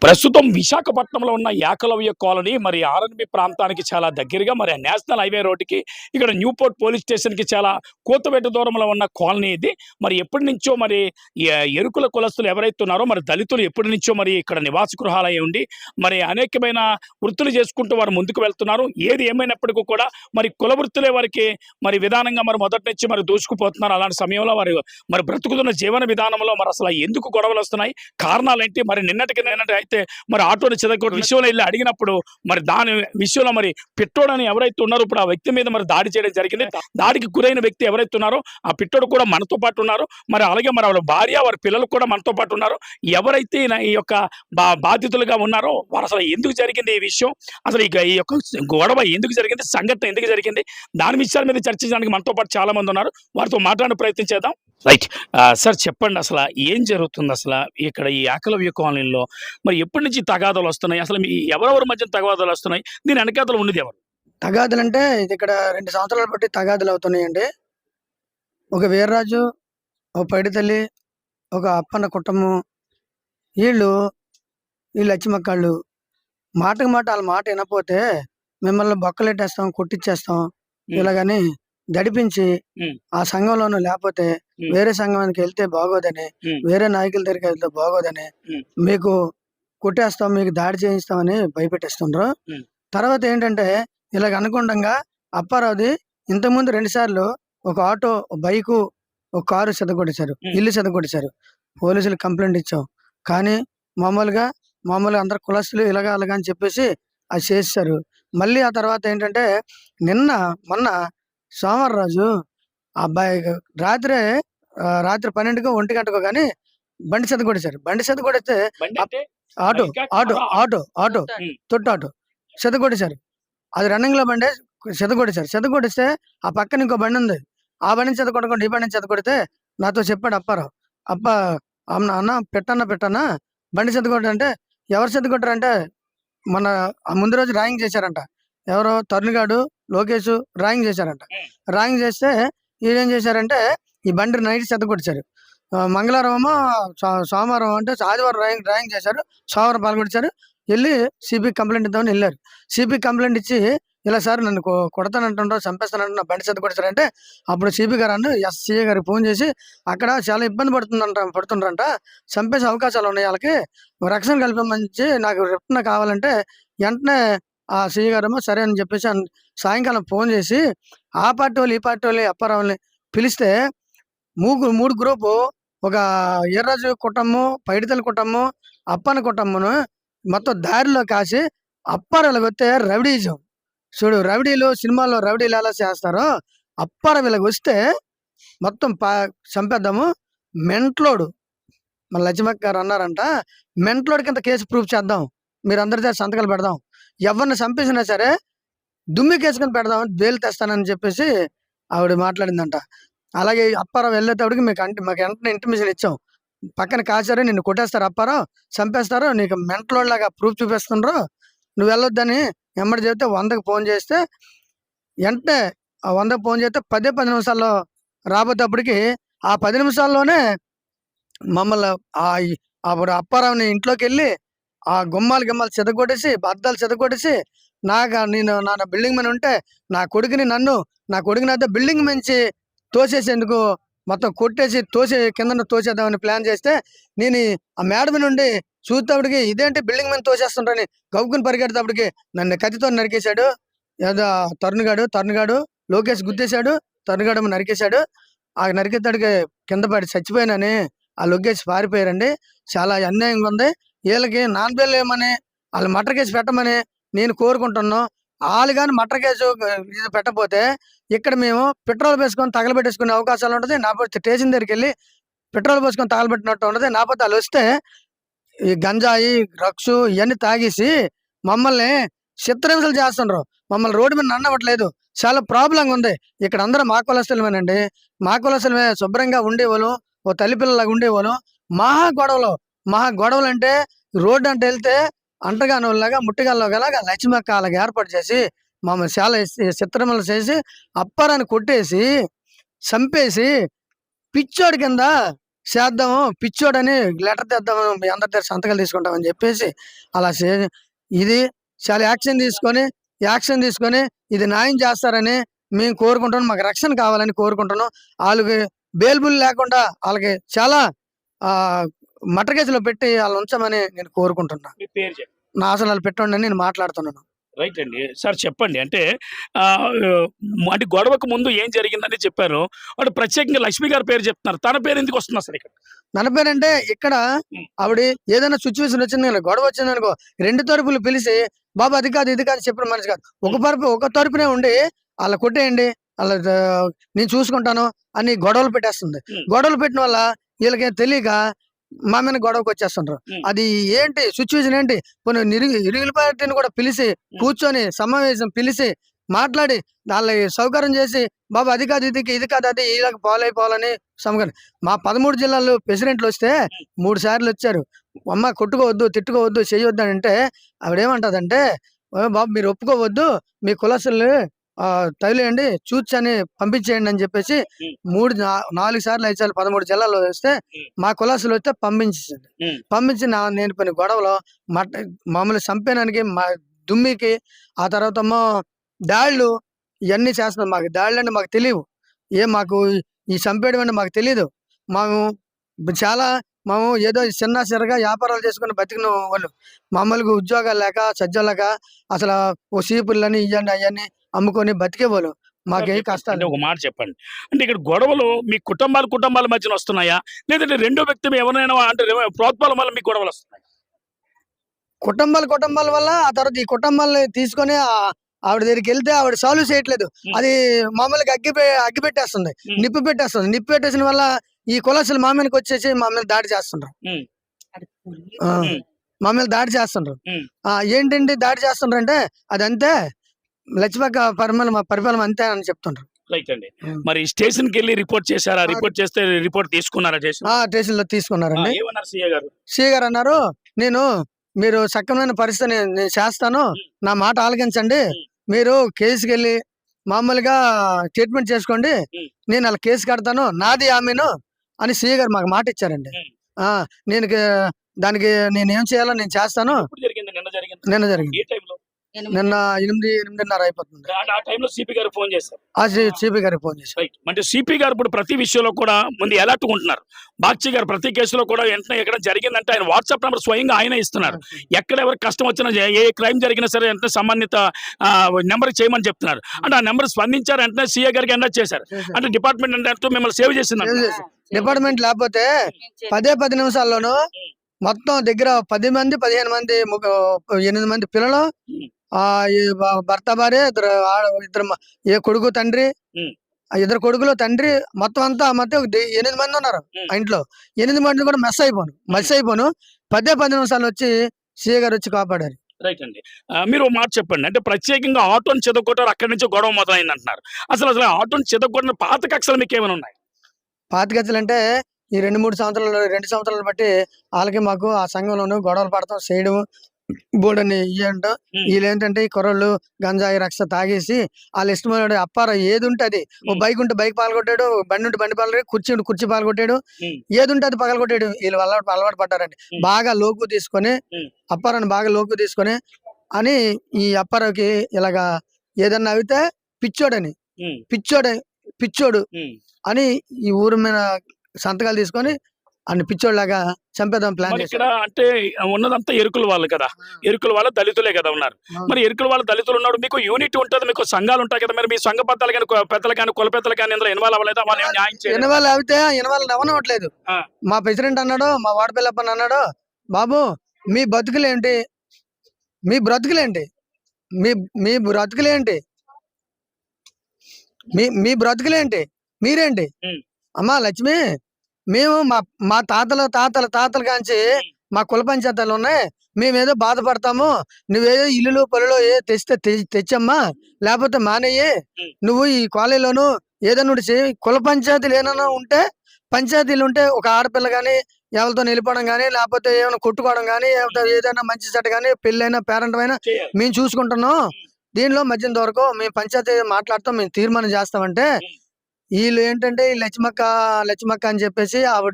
ప్రస్తుతం విశాఖపట్నంలో ఉన్న ఏకలవ్య కాలనీ మరి ఆర్ఎన్బి ప్రాంతానికి చాలా దగ్గరగా మరి నేషనల్ హైవే రోడ్డుకి ఇక్కడ న్యూపోర్ట్ పోలీస్ స్టేషన్కి చాలా కూతవేటు దూరంలో ఉన్న కాలనీ ఇది. మరి ఎప్పటి నుంచో మరి ఎరుకుల కులస్తులు ఎవరైతే ఉన్నారో మరి దళితులు ఎప్పటి నుంచో మరి ఇక్కడ నివాస గృహాలయ్యి ఉండి మరి అనేకమైన వృత్తులు చేసుకుంటూ వారు ముందుకు వెళ్తున్నారు. ఏది ఏమైనప్పటికీ కూడా మరి కుల వృత్తులే వారికి మరి విధానంగా మరి మొదటి నుంచి మరి దూసుకుపోతున్నారు. అలాంటి సమయంలో వారు మరి బ్రతుకుతున్న జీవన విధానంలో మరి అసలు ఎందుకు గొడవలు వస్తున్నాయి, కారణాలేంటి? మరి నిన్నటికి అయితే మరి ఆటోని చెదగొట్టు విషయంలో వెళ్ళి అడిగినప్పుడు మరి దాని విషయంలో మరి పిట్టోడని ఎవరైతే ఉన్నారో ఇప్పుడు ఆ వ్యక్తి మీద మరి దాడి చేయడం జరిగింది. దాడికి గురైన వ్యక్తి ఎవరైతే ఉన్నారో ఆ పిట్టోడు కూడా మనతో పాటు ఉన్నారు. మరి అలాగే మరి వాళ్ళ భార్య వారి పిల్లలు కూడా మనతో పాటు ఉన్నారు. ఎవరైతే ఈ యొక్క బాధితులుగా ఉన్నారో వారు అసలు ఎందుకు జరిగింది ఈ విషయం, అసలు ఈ యొక్క గొడవ ఎందుకు జరిగింది, సంఘటన ఎందుకు జరిగింది, దాని విషయాల మీద చర్చించడానికి మనతో పాటు చాలా మంది ఉన్నారు. వారితో మాట్లాడే ప్రయత్నం చేద్దాం. రైట్ సార్, చెప్పండి అసలు ఏం జరుగుతుంది? అసలు ఇక్కడ ఈ ఏకలవ్య కాలనీలో మరి ఎప్పటి నుంచి తగాదాలు వస్తున్నాయి? అసలు మీ ఎవరెవరి మధ్య తగాదాలు వస్తున్నాయి? దీని వెనకాతలు ఉన్నది ఎవరు? తగాదులు అంటే ఇది ఇక్కడ 2 సంవత్సరాలు బట్టి తగాదులు అవుతున్నాయండి. ఒక వీర్రాజు, ఒక పైడితల్లి, ఒక అప్పన్న కుటుంబం, వీళ్ళు లచ్చిమక్కాళ్ళు మాటకు మాట వాళ్ళ మాట వినపోతే మిమ్మల్ని బొక్కలెట్టేస్తాం, కొట్టిచ్చేస్తాం ఇలాగని దడిపించి ఆ సంఘంలోనూ లేకపోతే వేరే సంఘానికి వెళ్తే బాగోదని, వేరే నాయకుల దగ్గరికి వెళ్తే బాగోదని, మీకు కొట్టేస్తాం, మీకు దాడి చేయిస్తామని భయపెట్టేస్తుండ్రు. తర్వాత ఏంటంటే ఇలాగ అనుకుండగా అప్పారావుది ఇంతకుముందు 2 సార్లు ఒక ఆటో, బైకు, ఒక కారు చెదగొట్టేశారు, ఇల్లు చెదగొట్టేశారు. పోలీసులు కంప్లైంట్ ఇచ్చాం, కానీ మామూలుగా అందరు కులస్తులు ఇలాగా అలాగా అని చెప్పేసి అది చేశారు. మళ్ళీ ఆ తర్వాత ఏంటంటే మొన్న సోమవారరాజు ఆ అబ్బాయి రాత్రి 12కో 1 గంటకో కానీ బండి చెదగొట్టేశారు. బండి చెదగొడితే ఆటో ఆటో ఆటో ఆటో తొట్టు ఆటో చెదగొట్టేశారు. అది రన్నింగ్ లో బండి చెదగొట్టేస్తే ఆ పక్కన ఇంకో బండి ఉంది, ఆ బండిని చెదగొట్టకుండా ఈ బండిని చెదగొడితే నాతో చెప్పాడు అప్పారావు, అన్న పెట్టన్నా బండి చెదగొట్టంటే, ఎవరు చెదగొట్టారంటే మన ముందు రోజు ర్యాగింగ్ చేశారంట. ఎవరో తరుణ్గాడు, లోకేష్ ర్యాగింగ్ చేశారంట. ర్యాగింగ్ చేస్తే వీళ్ళేం చేశారంటే ఈ బండి నైట్ చెదగొట్టారు. మంగళవారం ఏమో సోమవారం అంటే ఆదివారం ర్యాగింగ్ చేశారు, సోమవారం పాల్గొట్టారు. వెళ్ళి సిపి కంప్లైంట్ ఇద్దామని వెళ్ళారు. సిపి కంప్లైంట్ ఇచ్చి ఇలా సార్ నన్ను కొడతానంటుండ్రో చంపేస్తానంటున్నా, బండి చెదగొట్టారంటే అప్పుడు సిపి గారు ఎస్సీఏ గారికి ఫోన్ చేసి అక్కడ చాలా ఇబ్బంది పడుతుండ్రంట, చంపేసే అవకాశాలు ఉన్నాయి, వాళ్ళకి రక్షణ కల్పించి నాకు రిటర్న్ కావాలంటే వెంటనే ఆ సిఐ గారేమో సరే అని చెప్పేసి సాయంకాలం ఫోన్ చేసి ఆ పార్టీ వాళ్ళు ఈ పార్టీ వాళ్ళు అప్పారావుని పిలిస్తే మూడు గ్రూపు, ఒక ఈర్రాజు కుటుంబం, పైడితల్లి కుటుంబం, అప్పన్న కుటుంబం మొత్తం దారిలో కాసి అప్పారావులకు వస్తే రౌడీజం చూడు, రౌడీలు సినిమాల్లో రౌడీలు ఎలా చేస్తారో అప్పారావు వీళ్ళకి వస్తే మొత్తం చంపేద్దాము, మెంట్లోడు మన లక్ష్మక్క గారు అన్నారంట, మెంట్లోడి కింద కేసు ప్రూఫ్ చేద్దాం, మీరు అందరి దగ్గర సంతకాలు పెడదాం, ఎవరిని చంపేసినా సరే దుమ్మి కేసు కింద పెడదాం, బెయిల్ తెస్తానని చెప్పేసి ఆవిడ మాట్లాడిందంట. అలాగే అప్పారావు వెళ్ళేటప్పటికి మాకు వెంటనే ఇంటిమేషన్ ఇచ్చాం, పక్కన కాచారు, నిన్ను కొట్టేస్తారు, అప్పారావు చంపేస్తారు, నీకు మెంటలోలాగా ప్రూఫ్ చూపిస్తుండ్రు, నువ్వు వెళ్ళొద్దని ఎమ్మడి చెబితే 100కి ఫోన్ చేస్తే వెంటనే ఆ 100కి ఫోన్ చేస్తే 10 నిమిషాల్లో రాబోయేటప్పటికి ఆ 10 నిమిషాల్లోనే మమ్మల్ని అప్పుడు అప్పారావుని ఇంట్లోకి వెళ్ళి ఆ గుమ్మాలు చెదగొట్టేసి, అద్దాలు చెదగొట్టేసి, నేను నా బిల్డింగ్ మీద ఉంటే నా కొడుకుని అయితే బిల్డింగ్ మించి తోసేసేందుకు మొత్తం కొట్టేసి కింద తోసేద్దామని ప్లాన్ చేస్తే నేను ఆ మేడ మీద నుండి చూసేటప్పటికి ఇదేంటి బిల్డింగ్ మీద తోసేస్తుంటాని గవ్వుకుని పరిగెడేటప్పటికి నన్ను కత్తితో నరికేశాడు. ఏదో తరుణ్గాడు లోకేష్ గుద్దేశాడు, తరుణ్గాడు నరికేశాడు. ఆ నరికేతాడికి కింద పడి చచ్చిపోయినని ఆ లోకేష్ పారిపోయారండి. చాలా అన్యాయంగా ఉంది. వీళ్ళకి నాన్ బెయిల్ ఏమని వాళ్ళు మటర్ కేసు పెట్టమని నేను కోరుకుంటున్నాను. వాళ్ళు కానీ మటర్ కేసు పెట్టకపోతే ఇక్కడ మేము పెట్రోల్ వేసుకొని తగలబెట్టేసుకునే అవకాశాలు ఉంటుంది. నాపోతే స్టేషన్ దగ్గరికి వెళ్ళి పెట్రోల్ పోసుకొని తగలబెట్టినట్టు ఉంటుంది. నాపోతే వాళ్ళు వస్తే ఈ గంజాయి, డ్రగ్స్ ఇవన్నీ తాగేసి మమ్మల్ని చిత్రహింసలు చేస్తుండ్రు, మమ్మల్ని రోడ్డు మీద నన్నవట్లేదు. చాలా ప్రాబ్లంగా ఉంది. ఇక్కడ అందరూ మా కులస్తులమేనండి, మా కులస్తులమే, శుభ్రంగా ఉండేవాళ్ళు, ఓ తల్లి పిల్లలాగా ఉండేవాళ్ళు. మహా గొడవలు అంటే రోడ్డు అంటే వెళ్తే అంటగానోళ్ళలాగా ముట్టిగాల్లో గలాగా లక్ష్మక్క అలాగ ఏర్పాటు చేసి మమ్మల్ని చాలా చిత్రమలు చేసి అప్పారాన్ని కొట్టేసి చంపేసి పిచ్చోడి కింద చేద్దాము, పిచ్చోడని లెటర్ తెద్దాము, మీ అందరి దగ్గర సంతకాలు తీసుకుంటామని చెప్పేసి అలా ఇది చాలా యాక్షన్ తీసుకొని ఇది న్యాయం చేస్తారని మేము కోరుకుంటున్నాం. మాకు రక్షణ కావాలని కోరుకుంటున్నాం. వాళ్ళకి బెయిలబుల్ లేకుండా వాళ్ళకి చాలా మటర్ కేసులో పెట్టి వాళ్ళు ఉంచమని నేను కోరుకుంటున్నా. మీ పేరు చెప్పండి. నా అసలు వాళ్ళు పెట్టండి అని నేను మాట్లాడుతున్నాను. రైట్ అండి. సార్ చెప్పండి. అంటే అంటే గొడవకు ముందు ఏం జరిగిందని చెప్పారు. అంటే ప్రత్యేకంగా లక్ష్మి గారి పేరు చెప్తున్నారు. తన పేరు ఎందుకు వస్తుంది అసలు ఇక్కడ? మన పేరంటే ఇక్కడ ఆవిడ ఏదైనా సిచ్యువేషన్ వచ్చింది, గొడవ వచ్చిందనుకో, రెండు తరపులు పిలిచి బాబు అది కాదు ఇది కాదు చెప్పిన మనిషి కాదు. ఒక తరపునే ఉండి అలా కొట్టేయండి, అలా నేను చూసుకుంటాను అని గొడవలు పెట్టేస్తుంది. గొడవలు పెట్టిన వల్ల వీళ్ళకి తెలియక మా మీద గొడవకు వచ్చేస్తుంటారు. అది ఏంటి సిచ్యువేషన్ ఏంటి, కొన్ని ఇరుగుల పార్టీని కూడా పిలిచి కూర్చొని సమావేశం పిలిచి మాట్లాడి వాళ్ళకి సౌకర్యం చేసి బాబు అది కాదు ఇది కాదు అది ఇలా పాలైపోవాలని సమకూరం. మా 13 జిల్లాల్లో ప్రెసిడెంట్లు వస్తే 3 సార్లు వచ్చారు. అమ్మ కొట్టుకోవద్దు, తిట్టుకోవద్దు, చేయొద్దు అని అంటే ఆవిడేమంటదంటే, బాబు మీరు ఒప్పుకోవద్దు, మీ కులస్తులు తగిలేయండి, చూచని పంపించేయండి అని చెప్పేసి 4 సార్లు 5 సార్లు 13 జిల్లాల్లో వస్తే మా కులస్తులు వస్తే పంపించి నేను కొన్ని గొడవలో మామూలు చంపేనానికి మా దుమ్మికి ఆ తర్వాత దాళ్ళు ఇవన్నీ చేస్తున్నాం. మాకు దాళ్ళు అంటే మాకు తెలియవు, మాకు ఈ చంపేయడం అంటే మాకు తెలియదు. మేము ఏదో చిన్నగా వ్యాపారాలు చేసుకుని బతికిన వాళ్ళు, మామూలుగా ఉద్యోగాలు లేక సజ్జలేక అసలు ఓ సీపులని ఇవన్నీ అవన్నీ అమ్ముకొని బతికేవాళ్ళు. మాకేం కష్టాలు. ఒక మాట చెప్పండి. అంటే ఇక్కడ గొడవలు మీ కుటుంబాల మధ్యన వస్తున్నాయా, లేదంటే రెండో వ్యక్తి ఎవరైనా అంటే ప్రోత్సాహం వల్ల మీకు గొడవలు వస్తున్నాయి? కుటుంబాల వల్ల ఆ తర్వాత ఈ కుటుంబాలని తీసుకొని ఆవిడ దగ్గరికి వెళ్తే ఆవిడ సాల్వ్ చేయట్లేదు. అది మామూలుగా అగ్గి పెట్టేస్తుంది, నిప్పు పెట్టేసిన వల్ల ఈ కులసులు మా మీదకి వచ్చేసి మా మీద దాడి చేస్తుండ్రు. ఏంటండి దాడి చేస్తుండ్రు అంటే అదంతే లక్ష్మక పరిపాలన అంతే అని చెప్తుండ్రు. రైట్ అండి. మరి స్టేషన్ కి వెళ్ళి రిపోర్ట్ చేశారా? రిపోర్ట్ చేస్తే రిపోర్ట్ తీసుకున్నారా? స్టేషన్ లో తీసుకున్నారండి. సిఏ గారు అన్నారు, మీరు సక్రమైన పరిస్థితిని నేను చేస్తాను, నా మాట ఆలకించండి, మీరు కేసుకి వెళ్ళి మామూలుగా ట్రీట్మెంట్ చేసుకోండి, నేను అలా కేసు కడతాను, నాది ఆమెను అని సిఏ గారు మాకు మాట ఇచ్చారండి. నేను దానికి నేను ఏం చేయాలో నేను చేస్తాను. నిన్న జరిగింది. నిన్న 8:30 అయిపోతుంది. సిపి గారు ఫోన్ చేశారు. సిపి గారికి ఫోన్ చేశారు. అంటే సిపి గారు ఇప్పుడు ప్రతి విషయంలో కూడా ముందు ఎలర్ట్ ఉంటున్నారు. బాక్షి గారు ప్రతి కేసులో కూడా వెంటనే ఎక్కడ జరిగిందంటే ఆయన వాట్సాప్ నెంబర్ స్వయంగా ఆయన ఇస్తున్నారు. ఎక్కడ ఎవరికి కష్టం వచ్చినా, ఏ క్రైమ్ జరిగినా సరే వెంటనే సంబంధిత నెంబర్ చేయమని చెప్తున్నారు. అంటే ఆ నెంబర్ స్పందించారు, వెంటనే సిఏ గారికి ఎండర్ చేశారు. అంటే డిపార్ట్మెంట్ అంటే మిమ్మల్ని సేవ్ చేసింది. డిపార్ట్మెంట్ లేకపోతే 10 నిమిషాల్లోనూ మొత్తం దగ్గర 10 మంది 15 మంది 8 మంది పిల్లలు, భర్త భార్య, ఇద్దరు కొడుకు తండ్రి, ఇద్దరు కొడుకులు తండ్రి, మొత్తం అంతా మధ్య 8 మంది ఉన్నారు ఆ ఇంట్లో. 8 మంది కూడా మెస్ అయిపోను 10 నిమిషాలు వచ్చి సిఏ గారు వచ్చి కాపాడారు. రైట్ అండి. మీరు మాట చెప్పండి. అంటే ప్రత్యేకంగా ఆటోని చెదగొట్టారు, అక్కడి నుంచి గొడవ మొదలైంది అంటున్నారు. అసలు ఆటోని చెదగొట్టిన పాత కక్షలు మీకు ఏమైనా ఉన్నాయి? పాత కక్షలు అంటే ఈ 2 సంవత్సరాలు బట్టి వాళ్ళకి మాకు ఆ సంఘంలోనూ గొడవలు పడతాం చేయడం బోర్డని ఇయ్యంటాం. వీళ్ళు ఏంటంటే ఈ కుర్రోళ్ళు గంజాయి రక్ష తాగేసి వాళ్ళ ఇష్టమైన అప్పార ఏది ఉంటే అది, ఓ బైక్ ఉంటే బైక్ పాల్గొట్టాడు, బండి ఉంటే బండి పాల్గొట్టాడు, కుర్చీ ఉంటే కుర్చీ పాల్గొట్టాడు, ఏది ఉంటే అది పగలగొట్టాడు. వీళ్ళు అలవాటు పడ్డారండి. బాగా లోకు తీసుకొని అప్పారాన్ని బాగా లోకు తీసుకొని అని ఈ అప్పారావుకి ఇలాగా ఏదన్నా అయితే పిచ్చోడు అని ఈ ఊరు మీద సంతకాలు తీసుకొని అన్ని పిచ్చోళ్ళలాగా చంపేద్దాం ప్లాన్ ఇక్కడ. అంటే ఉన్నదంతా ఎరుకుల వాళ్ళు కదా, ఎరుకుల వాళ్ళ దళితులే కదా ఉన్నారు. మరి ఎరుకుల వాళ్ళ దళితులు ఉన్నాడు, మీకు యూనిట్ ఉంటుంది, మీకు సంఘాలు ఉంటాయి కదా, మరి మీ సంఘ పెద్దలు కానీ పెద్దలు కానీ కుల పెద్దలు కానీ ఇందులో ఇన్వాల్వ్ అవ్వలేదు? ఇన్వాల్వ్ అవ్వనట్లేదు. మా ప్రెసిడెంట్ అన్నాడు, మా వార్డు పిల్లప్పని అన్నాడు, బాబు మీ బ్రతుకులేంటి, మీ బ్రతుకులేంటి మీరేంటి అమ్మా లక్ష్మి, మేము మా తాతల కాంచి మా కుల పంచాయతీలు ఉన్నాయి, మేమేదో బాధపడతాము, నువ్వేదో ఇల్లులు పొలలో తెచ్చమ్మా, లేకపోతే మానేయి, నువ్వు ఈ కాలేజీలోను ఏదైనా చేయి, కుల పంచాయతీలు ఏమైనా ఉంటే పంచాయతీలు ఉంటే ఒక ఆడపిల్ల కానీ ఎవరితో వెళ్ళిపోవడం కానీ, లేకపోతే ఏమైనా కొట్టుకోవడం కానీ, ఏదైనా మంచి చెడ్డ కానీ, పెళ్ళైనా పేరెంట్ అయినా మేము చూసుకుంటున్నాం, దీనిలో మధ్యంత వరకు మేము పంచాయతీ మాట్లాడతాం, మేము తీర్మానం చేస్తామంటే వీళ్ళు ఏంటంటే ఈ లచ్చిమక్క అని చెప్పేసి ఆవిడ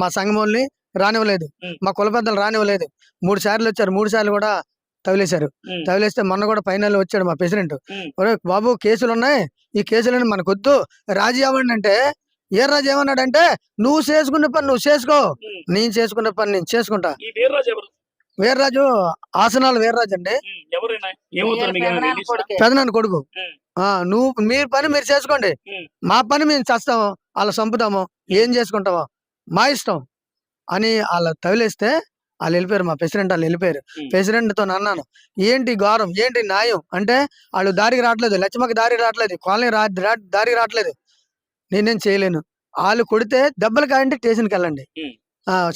మా సంఘం వాళ్ళని రానివ్వలేదు, మా కుల పెద్దలు రానివ్వలేదు. 3 సార్లు వచ్చారు, 3 సార్లు కూడా తగిలేశారు. తగిలేస్తే మొన్న కూడా ఫైనల్ వచ్చాడు మా ప్రెసిడెంట్. ఒరే బాబు, కేసులు ఉన్నాయి, ఈ కేసులని మనకొద్దు, రాజీ అవ్వండి అంటే ఏ రాజు ఏమన్నాడంటే, నువ్వు చేసుకునే పని నువ్వు చేసుకో, నేను చేసుకునే పని నేను చేసుకుంటా. వీర్రాజు ఆసనాలు వీర్రాజు అండి, పెదనాన్న కొడుకు. నువ్వు మీ పని మీరు చేసుకోండి, మా పని మేము చేస్తాము, అలా చంపుతాము, ఏం చేసుకుంటావో మా ఇష్టం అని వాళ్ళ తగిలేస్తే వాళ్ళు వెళ్ళిపోయారు. మా ప్రెసిడెంట్ వాళ్ళు వెళ్ళిపోయారు. ప్రెసిడెంట్ తో అన్నాను, ఏంటి ఘోరం, ఏంటి న్యాయం అంటే, వాళ్ళు దారికి రావట్లేదు, లక్ష్మకి దారికి రావట్లేదు, కాలనీ దారికి రావట్లేదు, నేనేం చేయలేను. వాళ్ళు కొడితే దెబ్బలు కాయండి, స్టేషన్కి వెళ్ళండి,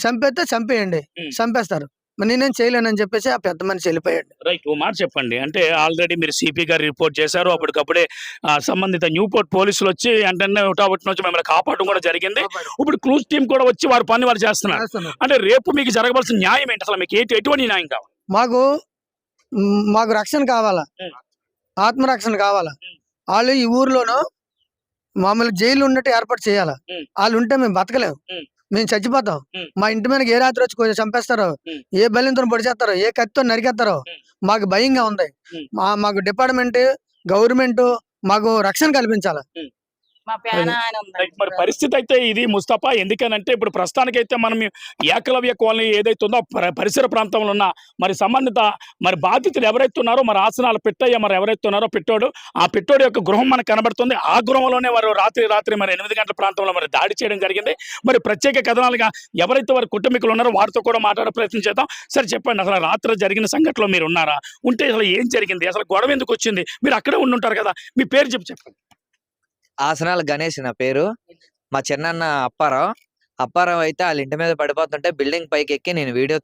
చంపేస్తే చంపేయండి, చంపేస్తారు, మరి నేనేం చేయలేనని చెప్పేసి ఆ పెద్ద మనిషి వెళ్ళిపోయాడు. రైట్, ఓ మాట చెప్పండి. అంటే ఆల్రెడీ మీరు సిపి గారు రిపోర్ట్ చేశారు, అప్పటికప్పుడే సంబంధిత న్యూపోర్ట్ పోలీసులు వచ్చి అంటే ఒకటి నుంచి మిమ్మల్ని కాపాడడం కూడా జరిగింది. ఇప్పుడు క్లూజ్ టీం కూడా వచ్చి వారి పని వారు చేస్తున్నారు. అంటే రేపు మీకు జరగవలసిన న్యాయం ఏంటి, అసలు మీకు ఎటువంటి న్యాయం కావాలి? మాకు రక్షణ కావాలా, ఆత్మరక్షణ కావాలా. వాళ్ళు ఈ ఊర్లోనూ మామూలు జైలు ఉన్నట్టు ఏర్పాటు చేయాలా. వాళ్ళు ఉంటే మేము బతకలేము, మేము చచ్చిపోతాం. మా ఇంటి మీద ఏ రాత్రి వచ్చి చంపేస్తారో, ఏ బలింతో పొడి చేస్తారో, ఏ కత్తితో నరికేస్తారో మాకు భయంగా ఉంది. మాకు డిపార్ట్మెంట్, గవర్నమెంట్ మాకు రక్షణ కల్పించాలి. మరి పరిస్థితి అయితే ఇది ముస్తఫా, ఎందుకనంటే ఇప్పుడు ప్రస్తుతానికైతే మనం ఏకలవ్య కాలనీ ఏదైతే ఉందో పరిసర ప్రాంతంలో ఉన్న మరి సంబంధిత మరి బాధితులు ఎవరైతే ఉన్నారో, మరి ఆసనాలు పెట్టయ్య మరి ఎవరైతే ఉన్నారో ఆ పిట్టోడు యొక్క గృహం మనకు కనబడుతుంది. ఆ గృహంలోనే వారు రాత్రి మరి 8 గంటల ప్రాంతంలో మరి దాడి చేయడం జరిగింది. మరి ప్రత్యేక కథనాలుగా ఎవరైతే వారి కుటుంబీకులు ఉన్నారో వారితో కూడా మాట్లాడే ప్రయత్నం చేద్దాం. సరే చెప్పండి, అసలు రాత్రి జరిగిన సంఘటనలో మీరు ఉన్నారా, ఉంటే అసలు ఏం జరిగింది, అసలు గొడవ ఎందుకు వచ్చింది, మీరు అక్కడే ఉండుంటారు కదా, మీ పేరు చెప్పండి. ఆసనాల గణేష్ నా పేరు. మా చిన్నన్న అప్పారావు అయితే వాళ్ళ ఇంటి మీద పడిపోతుంటే బిల్డింగ్ పైకి ఎక్కి నేను వీడియో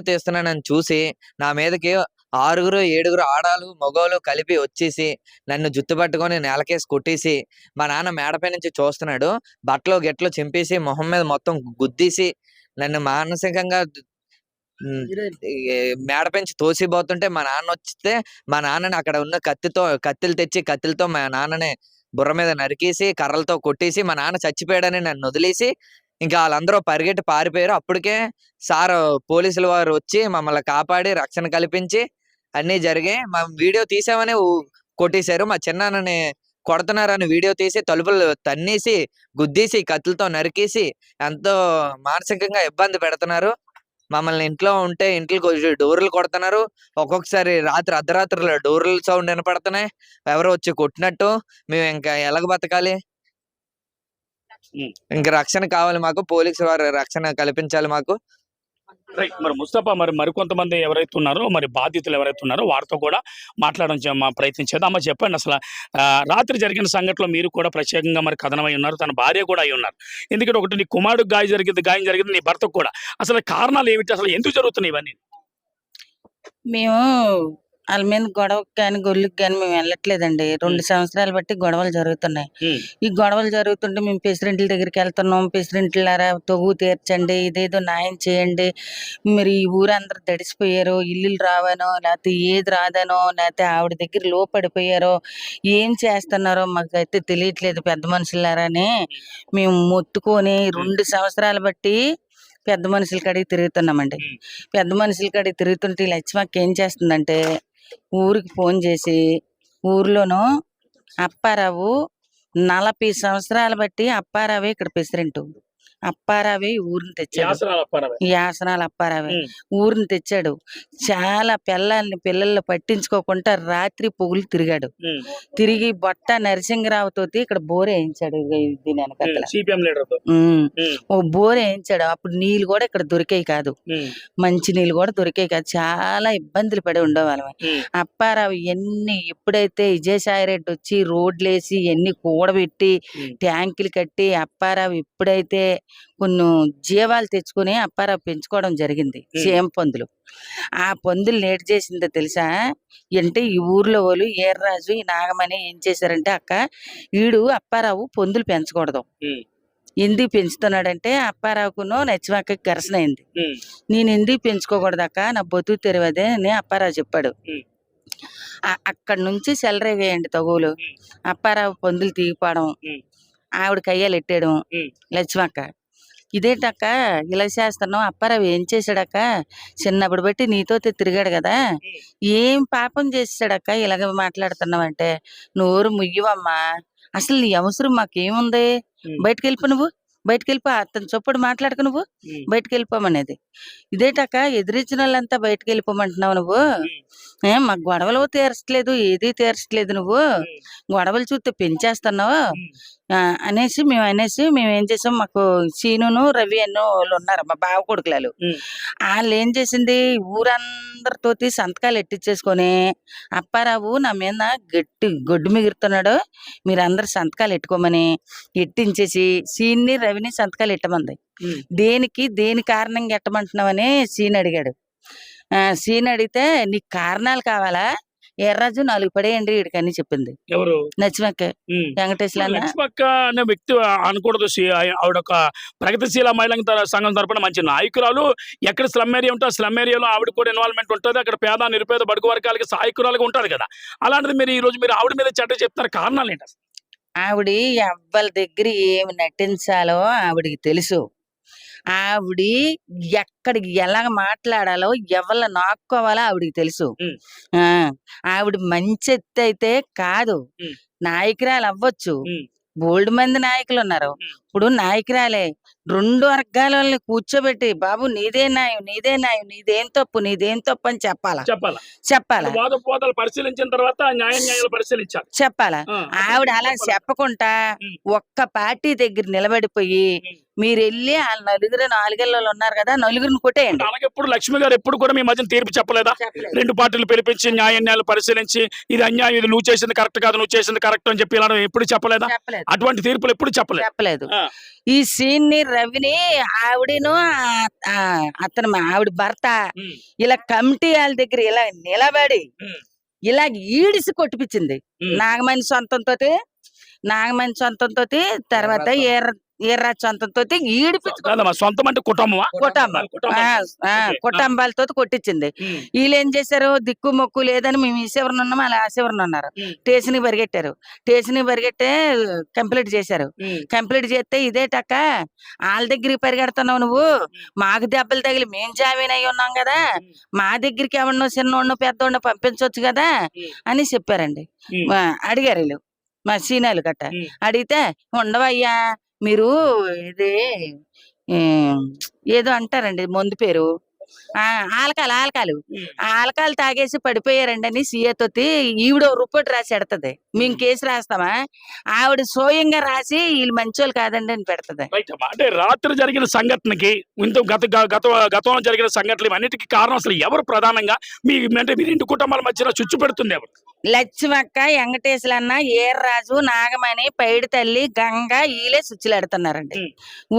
తీస్తున్నానని చూసి నా మీదకి 6-7 ఆడాలు మగవాళ్ళు కలిపి వచ్చేసి నన్ను జుత్తు పట్టుకొని నేలకేసి కొట్టేసి, మా నాన్న మేడపై నుంచి చూస్తున్నాడు, బట్టలు గెట్లు చింపేసి మొహం మీద మొత్తం గుద్దీసి నన్ను మానసికంగా మేడ పెంచి తోసిపోతుంటే మా నాన్న వస్తే మా నాన్నని అక్కడ ఉన్న కత్తిలతో మా నాన్నని బుర్ర మీద నరికేసి కర్రలతో కొట్టేసి మా నాన్న చచ్చిపోయాడని నన్ను వదిలేసి ఇంకా వాళ్ళందరూ పరిగెట్టి పారిపోయారు. అప్పటికే పోలీసుల వారు వచ్చి మమ్మల్ని కాపాడి రక్షణ కల్పించి అన్ని జరిగాయి. మా వీడియో తీసామని కొట్టేశారు. మా చిన్నాన్నని కొడుతున్నారని వీడియో తీసి తలుపులు తన్నేసి గుద్దీసి కత్తులతో నరికేసి ఎంతో మానసికంగా ఇబ్బంది పెడుతున్నారు. మమ్మల్ని ఇంట్లో ఉంటే ఇంట్లో డోర్లు కొడుతున్నారు. ఒక్కొక్కసారి అర్ధరాత్రులు డోర్ల సౌండ్ వినపడుతున్నాయి, ఎవరో వచ్చి కొట్టినట్టు. మేము ఇంకా ఎలాగ బతకాలి? ఇంకా రక్షణ కావాలి మాకు, పోలీసు వారు రక్షణ కల్పించాలి మాకు. రైట్, మరి ముస్తఫా మరికొంతమంది ఎవరైతే ఉన్నారో మరి బాధితులు ఎవరైతే ఉన్నారో వారితో కూడా మాట్లాడడం ప్రయత్నం చేద్దాం. అమ్మ చెప్పండి, అసలు రాత్రి జరిగిన సంఘటనలో మీరు కూడా ప్రత్యేకంగా మరి కథనమై ఉన్నారు, తన భార్య కూడా అయి ఉన్నారు. ఎందుకంటే ఒకటి నీ కుమారుడు గాయం జరిగింది, నీ భర్తకు కూడా. అసలు కారణాలు ఏమిటి, అసలు ఎందుకు జరుగుతున్నాయి ఇవన్నీ? మేము వాళ్ళ మీద గొడవకి కానీ గొల్లుకి కానీ మేము వెళ్ళట్లేదండి. 2 సంవత్సరాలు బట్టి గొడవలు జరుగుతున్నాయి. ఈ గొడవలు జరుగుతుంటే మేము ప్రెసిడెంట్ల దగ్గరికి వెళ్తున్నాం, ప్రెసిడెంట్లారా తొవ్వు తీర్చండి, ఇదేదో న్యాయం చేయండి, మరి ఈ ఊరందరూ తడిసిపోయారు, ఇల్లులు రావనో లేకపోతే ఏది రాదనో లేకపోతే ఆవిడ దగ్గర లోపడిపోయారో ఏం చేస్తున్నారో మాకైతే తెలియట్లేదు పెద్ద మనుషులారని మేము మొత్తుకొని 2 సంవత్సరాలు బట్టి పెద్ద మనుషుల కాడికి తిరుగుతున్నామండి. పెద్ద మనుషుల కాడికి తిరుగుతుంటే లక్ష్మక్క ఏం చేస్తుందంటే, ఊరికి ఫోన్ చేసి, ఊర్లోనూ అప్పారావు 40 సంవత్సరాలు బట్టి అప్పారావే ఇక్కడ ప్రెసిడెంట్, అప్పారావే ఊరిని తెచ్చాడు, యాసనాల అప్పారావే ఊరిని తెచ్చాడు. చాలా పిల్లల్ని పట్టించుకోకుండా రాత్రి పొగులు తిరిగాడు. తిరిగి బొట్ట నరసింహరావుతో ఇక్కడ బోర్ వేయించాడు. దీని వెనకాల ఓ బోర్ వేయించాడు. అప్పుడు నీళ్ళు కూడా ఇక్కడ దొరికాయి కాదు, మంచి నీళ్ళు కూడా దొరికాయి కాదు, చాలా ఇబ్బందులు పడి ఉండేవాళ్ళం. అప్పారావు ఎప్పుడైతే విజయసాయి రెడ్డి వచ్చి రోడ్లు వేసి ఎన్ని కూడబెట్టి ట్యాంకులు కట్టి అప్పారావు ఎప్పుడైతే కొన్ని జీవాలు తెచ్చుకుని అప్పారావు పెంచుకోవడం జరిగింది, చేమ పందులు. ఆ పందులు నేటి చేసిందో తెలుసా? అంటే ఈ ఊర్లో వాళ్ళు ఏర్రాజు ఈ నాగమణి ఏం చేశారంటే, అక్క వీడు అప్పారావు పందులు పెంచకూడదు, ఎందుకు పెంచుతున్నాడంటే అప్పారావుకును నచ్చిమక్కకి ఘర్షణ అయింది. నేను ఎందుకు పెంచుకోకూడదు అక్క, నా బతుకు తెరవదే అని అప్పారావు చెప్పాడు. అక్కడ నుంచి సెలరేవేయండి తగులు. అప్పారావు పందులు తీగిపోవడం, ఆవిడ కయ్యాలు ఎట్టేయడం, లక్ష్మక్క ఇదేటక్క ఇలా చేస్తున్నావు, అప్పారావు ఏం చేశాడక్క, చిన్నప్పుడు బట్టి నీతో తిరిగాడు కదా, ఏం పాపం చేసాడక్క ఇలాగ మాట్లాడుతున్నావు అంటే, నోరు ముయ్యవమ్మా, అసలు నీ అవసరం మాకేముంది, బయటకు వెళ్ళిపో, నువ్వు బయటకు వెళ్ళిపో, అతని చొప్పుడు మాట్లాడక, నువ్వు బయటకు వెళ్ళిపోమనేది. ఇదేటక్క ఎదిరించిన వాళ్ళంతా బయటకు వెళ్ళిపోమంటున్నావు నువ్వు, మాకు గొడవలు తీర్చట్లేదు, ఏది తీర్చట్లేదు, నువ్వు గొడవలు చూస్తే పెంచేస్తున్నావు అనేసి మేము ఏం చేసాం, మాకు సీనును రవి అన్నో వాళ్ళు ఉన్నారు మా బావ కొడుకులాలు, వాళ్ళు ఏం చేసింది ఊరందరితోటి సంతకాలు ఎట్టించేసుకొని, అప్పారావు నా మీద గట్టి గొడ్డు మిగురుతున్నాడు, మీరందరు సంతకాలు ఎట్టుకోమని ఎట్టించేసి సీన్ని రవిని సంతకాలు ఎట్టమంది. దేని కారణంగా ఎట్టమంటున్నావని సీన్ అడిగాడు. సీన్ అడిగితే నీకు కారణాలు కావాలా, ఎర్రాజు 4 పడేయండి వీడికని చెప్పింది. ఎవరు? నచ్చిమక్క వెంకటేశ్వర లక్ష్మక్క అనే వ్యక్తి అనకూడదు. ఆవిడ ఒక ప్రగతిశీల మహిళా సంఘం తరపున మంచి నాయకురాలు. ఎక్కడ స్లమ్ ఏరియా ఉంటే ఆ స్లమ్ ఏరియాలో ఆవిడ కూడా ఇన్వాల్వ్మెంట్ ఉంటుంది. అక్కడ పేద నిరుపేద బడుగు వర్గాలకి సహాయకురాలుగా ఉంటుంది కదా. అలాంటిది మీరు ఈ రోజు మీరు ఆవిడ మీద చెడ్డ చెప్తారు, కారణాలు ఏంటి? ఆవిడ ఎవ్వరి దగ్గర ఏమి నటించాలో ఆవిడికి తెలుసు. ఆవిడ ఎక్కడికి ఎలా మాట్లాడాలో ఎవరిని నాక్కోవాలో ఆవిడికి తెలుసు. ఆవిడ మంచి ఎత్తు అయితే కాదు, నాయకురాలు అవ్వచ్చు, బోల్డ్ మంది నాయకులు ఉన్నారు. ఇప్పుడు నాయకురాలే 2 వర్గాల వాళ్ళని కూర్చోబెట్టి, బాబు నీదే న్యాయం, నీదేం తప్పు అని చెప్పాలా పరిశీలించిన తర్వాత న్యాయాలు పరిశీలించాలి, చెప్పాలా. ఆవిడ అలా చెప్పకుండా ఒక్క పార్టీ దగ్గర నిలబడిపోయి, మీరు వెళ్ళి ఆ 4 ఉన్నారు కదా, 4 కొట్టేయండి. అలాగే ఇప్పుడు లక్ష్మి గారు ఎప్పుడు కూడా మీ మధ్య తీర్పు చెప్పలేదా? 2 పార్టీలు పిలిపించి న్యాయాలు పరిశీలించి ఇది అన్యాయం, ఇది నువ్వు చేసింది కరెక్ట్ కాదు, నువ్వు చేసింది కరెక్ట్ అని చెప్పి ఇలా ఎప్పుడు చెప్పలేదా? అటువంటి తీర్పులు ఎప్పుడు చెప్పలేదు. ఈ సీన్ని రవిని ఆవిడను ఆవిడ భర్త ఇలా కమిటీ వాళ్ళ దగ్గర ఇలా నిలబడి ఇలా ఈడిసి కొట్టిపించింది. నాగమణి సొంతంతో తర్వాత ఎర్ర సొంతంతో సొంతం అంటే కుటుంబాలతో కొట్టించింది. వీళ్ళు ఏం చేశారు, దిక్కు మొక్కు లేదని మేము ఈ శివరణ ఉన్నాము, అలా ఆ శివరణ ఉన్నారు. స్టేషన్ పరిగెట్టే కంప్లీట్ చేశారు. కంప్లీట్ చేస్తే ఇదేటక్క వాళ్ళ దగ్గరికి పరిగెడుతున్నావు నువ్వు, మాకు దెబ్బలు తగిలి మేము జామీన్ అయి ఉన్నాం కదా, మా దగ్గరికి ఎవరినో చిన్నోడినో పెద్దోడినో పంపించవచ్చు కదా అని చెప్పారండి. అడిగారు వీళ్ళు మా సీనాలు గట్ట. అడిగితే ఉండవయ్యా మీరు ఇది ఏదో అంటారండి మందు పేరు, ఆలకాలు తాగేసి పడిపోయారండి అని సీఏతో ఈవిడ రిపోర్ట్ రాసి పెడతది. మేము కేసు రాస్తామా, ఆవిడ స్వయంగా రాసి వీళ్ళు మంచోళ్ళు కాదండి అని పెడతది. అంటే రాత్రి జరిగిన సంఘటనకి గతంలో జరిగిన సంఘటనలు అన్నిటికీ కారణం అసలు ఎవరు ప్రధానంగా? అంటే మీరు 2 కుటుంబాల మధ్యన చుచ్చు పెడుతుంది ఎవరు? లక్ష్మక్క, వెంకటేశ్వరన్న, ఏర్రాజు, నాగమణి, పైడి తల్లి, గంగ వీళ్ళే సుచ్చులెడుతున్నారండి.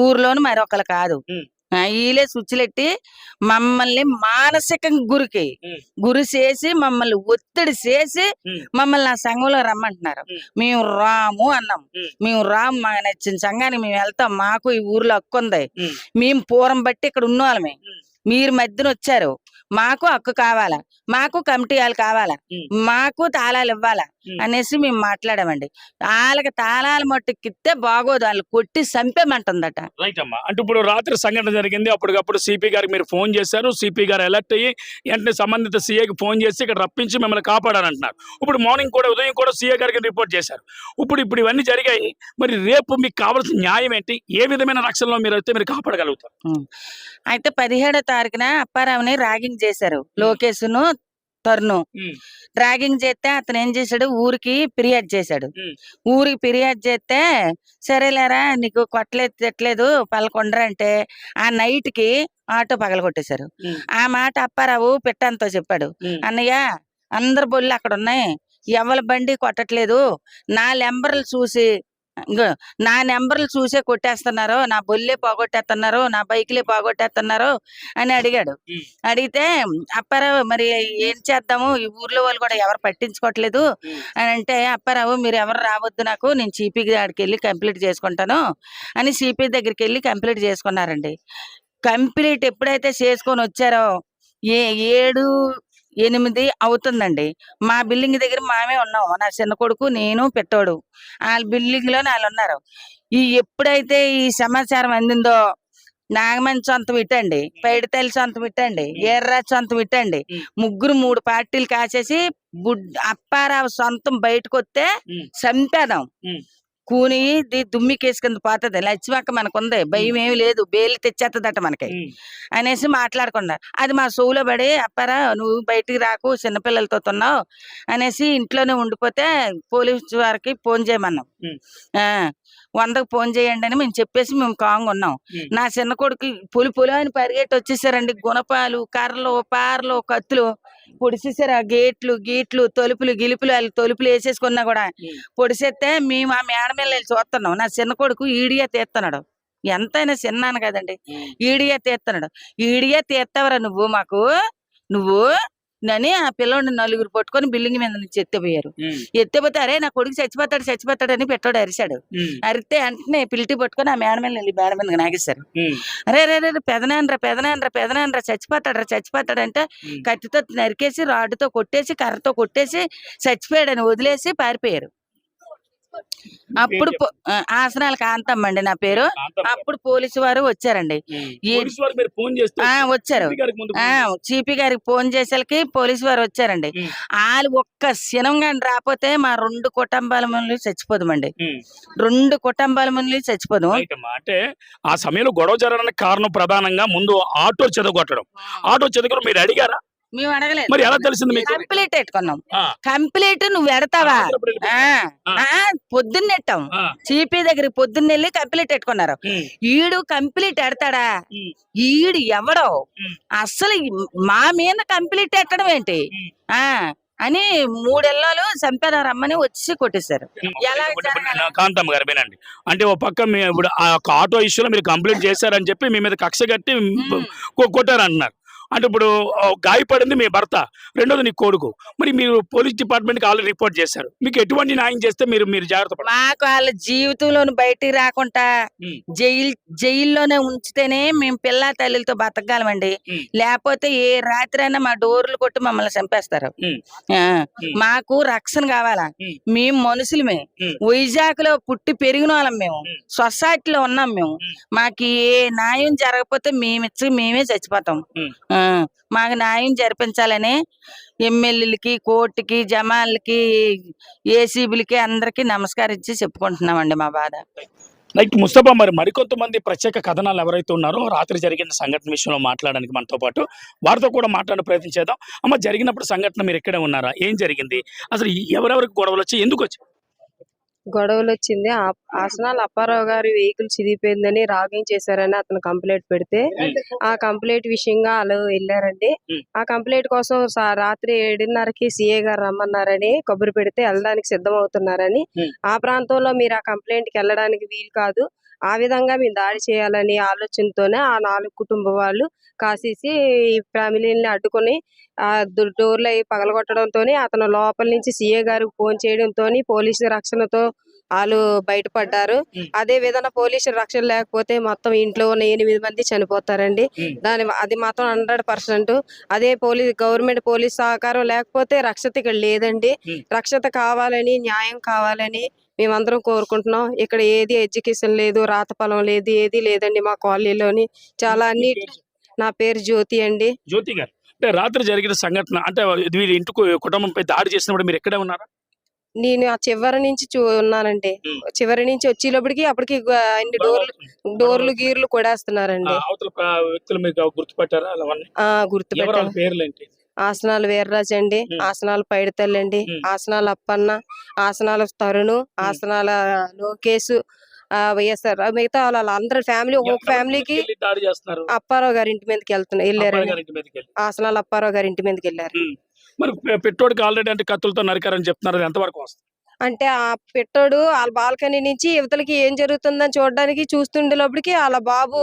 ఊర్లోను మరొకరు కాదు. వీళ్ళే సుచ్చులెట్టి మమ్మల్ని మానసికంగా గురి చేసి మమ్మల్ని ఒత్తిడి చేసి మమ్మల్ని ఆ సంఘంలో రమ్మంటున్నారు. మేము రాము అన్నాం. మేము రాము, మాకు నచ్చిన సంఘానికి మేము వెళ్తాం, మాకు ఈ ఊర్లో హక్కు ఉంది, మేము పూర్వం బట్టి ఇక్కడ ఉన్న వాళ్ళమే, మీరు మధ్యన వచ్చారు, మాకు హక్కు కావాలా, మాకు కమిటీ వాళ్ళు కావాలా, మాకు తాళాలు ఇవ్వాలా అనేసి మేము మాట్లాడామండి. వాళ్ళకి తాళాలు మట్టుకిస్తే బాగోదు, వాళ్ళు కొట్టి చంపేమంటుందట. రైట్ అమ్మా. అంటే ఇప్పుడు రాత్రి సంఘటన జరిగింది, అప్పటికప్పుడు సిపి గారికి మీరు ఫోన్ చేశారు, సిపి గారు అలర్ట్ అయ్యి వెంటనే సంబంధిత సీఏకి ఫోన్ చేసి ఇక్కడ రప్పించి మిమ్మల్ని కాపాడారంటున్నారు. ఇప్పుడు మార్నింగ్ కూడా ఉదయం కూడా సీఏ గారికి రిపోర్ట్ చేశారు. ఇప్పుడు ఇవన్నీ జరిగాయి, మరి రేపు మీకు కావాల్సిన న్యాయం ఏంటి? ఏ విధమైన రక్షణలో మీరు అయితే మీరు కాపాడగలుగుతారు? అయితే 17వ తారీఖున అప్పారావుని ర్యాగింగ్ చేశారు. లోకేష్ను తరుణ్ ర్యాగింగ్ చేస్తే అతను ఏం చేశాడు, ఊరికి ఫిర్యాదు చేశాడు. ఊరికి ఫిర్యాదు చేస్తే సరేలేరా నీకు కొట్టలేదు పలకొండరా అంటే ఆ నైట్ కి ఆటో పగలగొట్టేశారు. ఆ మాట అప్పారావు పిట్టంతో చెప్పాడు, అన్నయ్య అందరు బొల్లు అక్కడ ఉన్నాయి, ఎవరి బండి కొట్టట్లేదు, నా నెంబర్లు చూసే కొట్టేస్తున్నారు, నా బొల్లే పోగొట్టేస్తున్నారు, నా బైక్లే పోగొట్టేస్తున్నారు అని అడిగాడు. అడిగితే అప్పారావు మరి ఏం చేద్దాము, ఈ ఊర్లో వాళ్ళు కూడా ఎవరు పట్టించుకోవట్లేదు అని అంటే, అప్పారావు మీరు ఎవరు రావద్దు, నాకు నేను సిపి దగ్గరికి వెళ్ళి కంప్లీట్ చేసుకుంటాను అని సిపి దగ్గరికి వెళ్ళి కంప్లీట్ చేసుకున్నారండి. కంప్లీట్ ఎప్పుడైతే చేసుకొని వచ్చారో 8 అవుతుందండి. మా బిల్డింగ్ దగ్గర మామే ఉన్నాం. నా చిన్న కొడుకు, నేను, పెట్టోడు. ఆళ్ళ బిల్డింగ్ లోనే ఆళ్ళున్నారు. ఎప్పుడైతే ఈ సమాచారం అందిందో నాగమణి సొంతం ఇటండి, పైడితల్లి సొంతం ఇటండి, ఎర్రాజు సొంతం ఇటండి. ముగ్గురు 3 పార్టీలు కాసేసి అప్పారావు సొంతం బయటకొస్తే చంపేదాం. కూని దుమ్మికేసుకుంది పోతది. లక్ష్మక్క మనకుంది, భయం ఏమి లేదు, బేలు తెచ్చేస్తుందట మనకి అనేసి మాట్లాడకుండా అది మా చెవులో పడి, అప్పారా నువ్వు బయటికి రాకు, చిన్నపిల్లలతో ఉన్నావు అనేసి ఇంట్లోనే ఉండిపోతే పోలీసు వారికి ఫోన్ చేయమన్నాం. 100కి ఫోన్ చేయండి అని మేము చెప్పేసి మేము కాంగ్ ఉన్నాం. నా చిన్న కొడుకు పొలి అని పరిగెట్టి వచ్చేసారండి. గుణపాలు, కర్రలు, పారలు, కత్తులు పొడిసేసారు. ఆ గీట్లు తలుపులు గిలుపులు వాళ్ళు తలుపులు వేసేసుకున్నా కూడా పొడిసేస్తే మేము ఆ మేడ మీద వెళ్ళి చూస్తున్నాం. నా చిన్న కొడుకు ఈడియా తీస్తున్నాడు. ఎంతైనా చిన్నాను కదండి, ఈడియా తీస్తున్నాడు. ఈడియా తీస్తావరా నువ్వు మాకు, నువ్వు అని ఆ పిల్లోడిని 4 పట్టుకొని బిల్డింగ్ మీద నుంచి ఎత్తిపోయారు. ఎత్తిపోతే అరే నా కొడుకు చచ్చిపోతాడు అని పెట్టోడు అరిశాడు. అరిస్తే వెంటనే పిలిటి పట్టుకొని ఆ మేడ మీద వెళ్ళి మేడ మీద నాగేశారు. అరే రే పెదనాన్రా చచ్చిపోతాడంటే కత్తితో నరికేసి, రాడ్డుతో కొట్టేసి, కర్రతో కొట్టేసి చచ్చిపోయాడని వదిలేసి పారిపోయారు. అప్పుడు ఆసనాల కాంతమ్మ అండి నా పేరు. అప్పుడు పోలీసు వారు వచ్చారండి. వచ్చారు. సిపి గారికి ఫోన్ చేసేకి పోలీసు వారు వచ్చారండి. వాళ్ళు ఒక్క క్షణంగా రాకపోతే మా 2 కుటుంబాల ముందు చచ్చిపోదామండి. 2 కుటుంబాల ముందు చచ్చిపోదాం. అంటే ఆ సమయంలో గొడవ జరగడానికి కారణం ప్రధానంగా ముందు ఆటో చెదగొట్టడం. ఆటో చెదగొట్టడం మీరు అడిగారా? మేము అడగలేదు. మరి ఎలా తెలిసింది మీకు? కంప్లీట్ పెట్టుకున్నాం. కంప్లీట్ నువ్వు ఎడతావా? పొద్దున్నెట్టాం. సిపి దగ్గర పొద్దున్న వెళ్ళి కంప్లీట్ పెట్టుకున్నారు. ఈడు కంప్లీట్ ఎడతాడా? ఈడు ఎవడో అసలు మా మీద కంప్లీట్ ఎట్టడం ఏంటి అని 3 ఇళ్ళలు చంపారమ్మని వచ్చి కొట్టేశారు. కాంతమ్మ గారు వినండి, అంటే ఓ పక్క ఇప్పుడు ఆ ఆటో ఇష్యూలో మీరు కంప్లీట్ చేశారని చెప్పి మీ మీద కక్ష కట్టి కొట్టారంటున్నారు. అంటే ఇప్పుడు గాయపడింది మీ భర్త, రెండోది నీ కొడుకు. మరి మీరు పోలీస్ డిపార్ట్మెంట్కి ఆల్రెడీ రిపోర్ట్ చేశారు. మీకు ఎటువంటి న్యాయం చేస్తే మీరు జాగ్రత్త పడాలి? మాకు వాళ్ళ జీవితంలో బయటికి రాకుండా జైల్లోనే ఉంచితేనే మేము పిల్ల తల్లితో బతకగలమండి. లేకపోతే ఏ రాత్రి అయినా మా డోర్లు కొట్టి మమ్మల్ని చంపేస్తారు. మాకు రక్షణ కావాలా. మేము మనుషులమే, వైజాగ్ లో పుట్టి పెరిగిన వాళ్ళం, మేము సొసైటీలో ఉన్నాం. మేము మాకు ఏ న్యాయం జరగకపోతే మేమే చచ్చిపోతాం. మాకు న్యాయం జరిపించాలని ఎమ్మెల్యేలకి, కోర్టుకి, జమాన్లకి, ఏసీబీలకి అందరికి నమస్కరించి చెప్పుకుంటున్నామండి మా బాధ. లైక్ ముస్తఫా, మరికొంతమంది ప్రత్యేక కథనాలు ఎవరైతే ఉన్నారో రాత్రి జరిగిన సంఘటన విషయంలో మాట్లాడడానికి మనతో పాటు వారితో కూడా మాట్లాడే ప్రయత్నం చేద్దాం. అమ్మ, జరిగినప్పుడు సంఘటన మీరు ఎక్కడే ఉన్నారా? ఏం జరిగింది? అసలు ఎవరెవరికి గొడవలు వచ్చి ఎందుకు వచ్చి గొడవలు వచ్చింది? ఆసనాల అప్పారావు గారి వెహికల్ చిదిగిపోయిందని రాగింగ్ చేశారని అతను కంప్లైంట్ పెడితే ఆ కంప్లైంట్ విషయంగా వాళ్ళు వెళ్ళారండి. ఆ కంప్లైంట్ కోసం రాత్రి 7:30కి సిఏ గారు రమ్మన్నారని కబురు పెడితే వెళ్ళడానికి సిద్ధం అవుతున్నారని, ఆ ప్రాంతంలో మీరు ఆ కంప్లైంట్ కి వెళ్ళడానికి వీలు కాదు, ఆ విధంగా మేము దాడి చేయాలని ఆలోచనతోనే ఆ 4 కుటుంబ వాళ్ళు కాసేసి ఫ్యామిలీని అడ్డుకొని ఆ డోర్లు అవి పగలగొట్టడంతో అతను లోపల నుంచి సిఏ గారికి ఫోన్ చేయడంతో పోలీసు రక్షణతో వాళ్ళు బయటపడ్డారు. అదే విధంగా పోలీసు రక్షణ లేకపోతే మొత్తం ఇంట్లో ఉన్న 8 మంది చనిపోతారండి. అది మాత్రం 100%. అదే గవర్నమెంట్ పోలీస్ సహకారం లేకపోతే రక్షత ఇక్కడ లేదండి. రక్షత కావాలని, న్యాయం కావాలని మేమందరం కోరుకుంటున్నాం. ఇక్కడ ఏది ఎడ్యుకేషన్ లేదు, రాతఫలం లేదు, ఏది లేదండి మా కాలనీలోని. చాలా నా పేరు జ్యోతి అండి. జ్యోతి గారు, అంటే రాత్రి జరిగిన సంఘటన, అంటే వీరి ఇంటికి కుటుంబంపై దాడి చేసినప్పుడు మీరు ఎక్కడే ఉన్నారా? నేను ఆ చివరి నుంచి ఉన్నానండి. చివరి నుంచి వచ్చేటప్పటికి అప్పటికి అన్ని డోర్లు గీర్లు కొడేస్తున్నారండి. గుర్తుపెట్టారు. ఆసనాల వీర్రాజు అండి, ఆసనాల పైడితల్లి అండి, ఆసనాల అప్పన్న, ఆసనాల తరుణు, ఆసనాల లోకేష్, వైఎస్ఆర్, మిగతా వాళ్ళందరూ ఫ్యామిలీ, ఒక్కొక్క ఫ్యామిలీకి అప్పారావు గారి ఇంటి మీదకి వెళ్ళారండి. ఆసనాల అప్పారావు గారి ఇంటి మీదకి వెళ్ళారు. మరి పెట్టోడికి ఆల్రెడీ అంటే కత్తులతో నరికారని చెప్తున్నారు, ఎంతవరకు వస్తుంది? అంటే ఆ పిట్టోడు వాళ్ళ బాల్కనీ నుంచి యువతలకి ఏం జరుగుతుందని చూడడానికి చూస్తుండే లోపలికి వాళ్ళ బాబు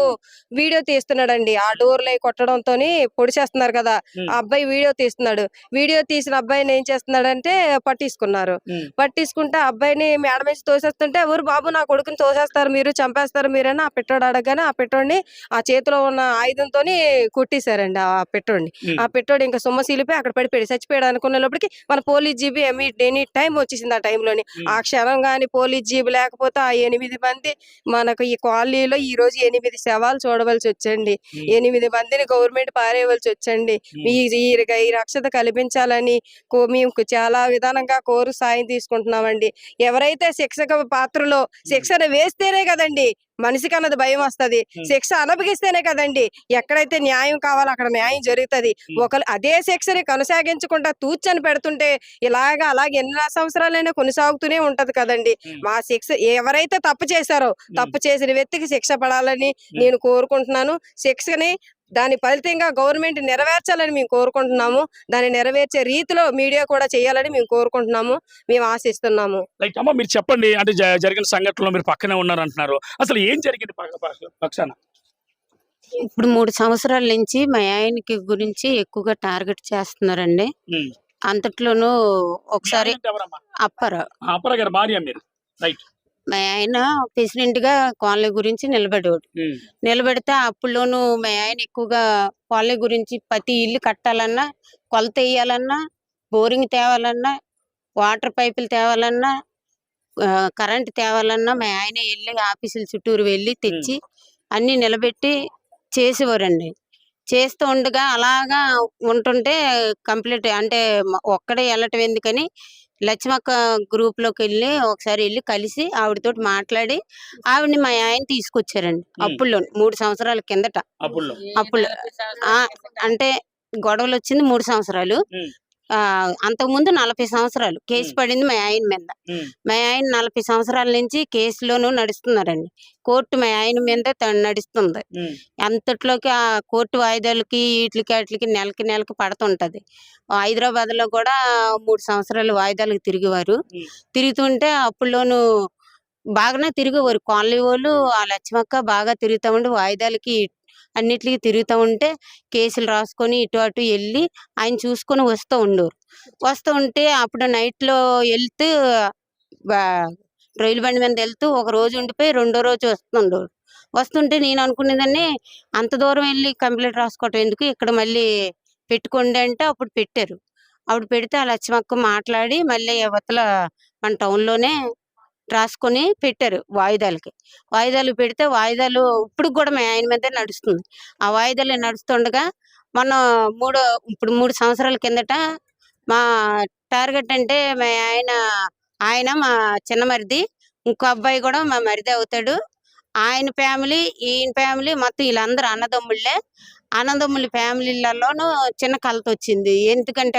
వీడియో తీస్తున్నాడండి. ఆ డోర్లు కొట్టడంతోని పొడిచేస్తున్నారు కదా, ఆ అబ్బాయి వీడియో తీస్తున్నాడు. వీడియో తీసిన అబ్బాయిని ఏం చేస్తున్నాడంటే పట్టించుకున్నారు. పట్టించుకుంటే ఆ అబ్బాయిని మేడ మీద తోసేస్తుంటే, ఎవరు బాబు నా కొడుకుని తోసేస్తారు మీరు, చంపేస్తారు మీరని ఆ పిట్టోడు అడగగానే ఆ పిట్టోడిని ఆ చేతిలో ఉన్న ఆయుధంతోని కొట్టేశారండి ఆ పిట్టోడిని. ఆ పిట్టోడు ఇంకా సొమ్మసిలిపోయి అక్కడ పడిపోయాడు, చచ్చిపోయాడు అనుకునే లోపలికి మన పోలీస్ జీబీ ఎనీ టైం వచ్చేసింది. ఆ టైంలోని ఆ క్షణం గాని పోలీస్ జీబు లేకపోతే ఆ 8 మంది మనకు ఈ కాలనీలో ఈ రోజు 8 శవాలు చూడవలసి వచ్చండి. 8 మందిని గవర్నమెంట్ పారేయవలసి వచ్చండి. ఈ ఈ రక్షత కల్పించాలని మేము చాలా విధానంగా సాయం తీసుకుంటున్నామండి. ఎవరైతే శిక్షక పాత్రలో శిక్షణ వేస్తేనే కదండి మనిషికి అన్నది భయం వస్తది. శిక్ష అనుభవిస్తేనే కదండి ఎక్కడైతే న్యాయం కావాలో అక్కడ న్యాయం జరుగుతది. ఒకరు అదే శిక్షని కొనసాగించకుండా తూచని పెడుతుంటే అలాగే ఎన్ని సంవత్సరాలైనా కొనసాగుతూనే ఉంటది కదండి. మా శిక్ష ఎవరైతే తప్పు చేశారో తప్పు చేసిన వ్యక్తికి శిక్ష పడాలని నేను కోరుకుంటున్నాను. శిక్షని దాని ఫలితంగా గవర్నమెంట్ నెరవేర్చాలని మేము కోరుకుంటున్నాము. దాన్ని నెరవేర్చే రీతిలో మీడియా కూడా చేయాలని మేము కోరుకుంటున్నాము, మేము ఆశిస్తున్నాము. లైక్ అమ్మ మీరు చెప్పండి, అంటే జరిగిన సంఘటనలో మీరు పక్కనే ఉన్నారు అంటున్నారు, అసలు ఏం జరిగింది పక్షాన? ఇప్పుడు 3 సంవత్సరాల నుంచి మా ఆయనకి గురించి ఎక్కువగా టార్గెట్ చేస్తున్నారండి. అంతట్లోనూ ఒకసారి అప్పర గారు భార్య మీరు, రైట్? మా ఆయన ప్రెసిడెంట్ గా కాలనీ గురించి నిలబడేవాడు. నిలబెడితే అప్పుల్లోనూ మా ఆయన ఎక్కువగా కాలనీ గురించి ప్రతి ఇల్లు కట్టాలన్నా, కొలత వేయాలన్నా, బోరింగ్ తేవాలన్నా, వాటర్ పైపులు తేవాలన్నా, కరెంట్ తేవాలన్నా మా ఆయన వెళ్ళి ఆఫీసుల చుట్టూరు వెళ్ళి తెచ్చి అన్ని నిలబెట్టి చేసేవారండి. చేస్తూ ఉండగా అలాగా ఉంటుంటే కంప్లీట్ అంటే ఒక్కడే వెళ్ళటం ఎందుకని లక్ష్మక్క గ్రూప్ లోకి వెళ్ళి కలిసి ఆవిడతోటి మాట్లాడి ఆవిడని మా ఆయన తీసుకొచ్చారండి. అప్పుల్లో 3 సంవత్సరాల కిందట అప్పుడు అంటే గొడవలు వచ్చింది 3 సంవత్సరాలు. అంతకుముందు 40 సంవత్సరాలు కేసు పడింది మా ఆయన మీద. మా ఆయన 40 సంవత్సరాల నుంచి కేసులోనూ నడుస్తున్నారండి. కోర్టు మా ఆయన మీద నడుస్తుంది. అంతట్లోకి ఆ కోర్టు వాయిదాలకి వీటికి నెలకి పడుతుంటది. హైదరాబాద్ లో కూడా 3 సంవత్సరాలు వాయిదాలకు తిరిగేవారు. తిరుగుతుంటే అప్పుల్లోనూ బాగానే తిరిగేవారు కాలనీ వాళ్ళు. ఆ లక్ష్మక్క బాగా తిరుగుతా ఉండి వాయిదాలకి అన్నిటికి తిరుగుతూ ఉంటే కేసులు రాసుకొని ఇటు అటు వెళ్ళి ఆయన చూసుకొని వస్తూ ఉండేవారు. వస్తూ ఉంటే అప్పుడు నైట్ లో వెళ్తూ రైలు బండి మీద వెళ్తూ ఒక రోజు ఉండిపోయి రెండో రోజు వస్తుండేవారు. వస్తుంటే నేను అనుకునేదాన్ని అంత దూరం వెళ్ళి కంప్లైంట్ రాసుకోవటం ఎందుకు, ఇక్కడ మళ్ళీ పెట్టుకోండి అంటే అప్పుడు పెట్టారు. అప్పుడు పెడితే ఆ లక్ష్మక్క మాట్లాడి మళ్ళీ అవతల మన టౌన్ లోనే రాసుకొని పెట్టారు వాయిదాలు పెడితే వాయిదాలు ఇప్పుడు కూడా మా ఆయన మీద నడుస్తుంది. ఆ వాయిదాలు నడుస్తుండగా మనం ఇప్పుడు 3 సంవత్సరాల కిందట మా టార్గెట్ అంటే మా ఆయన మా చిన్న మరిది, ఇంకో అబ్బాయి కూడా మా మరిది అవుతాడు. ఆయన ఫ్యామిలీ ఈయన ఫ్యామిలీ మొత్తం వీళ్ళందరూ అన్నదమ్ముల ఫ్యామిలీలలోనూ చిన్న కలత వచ్చింది. ఎందుకంటే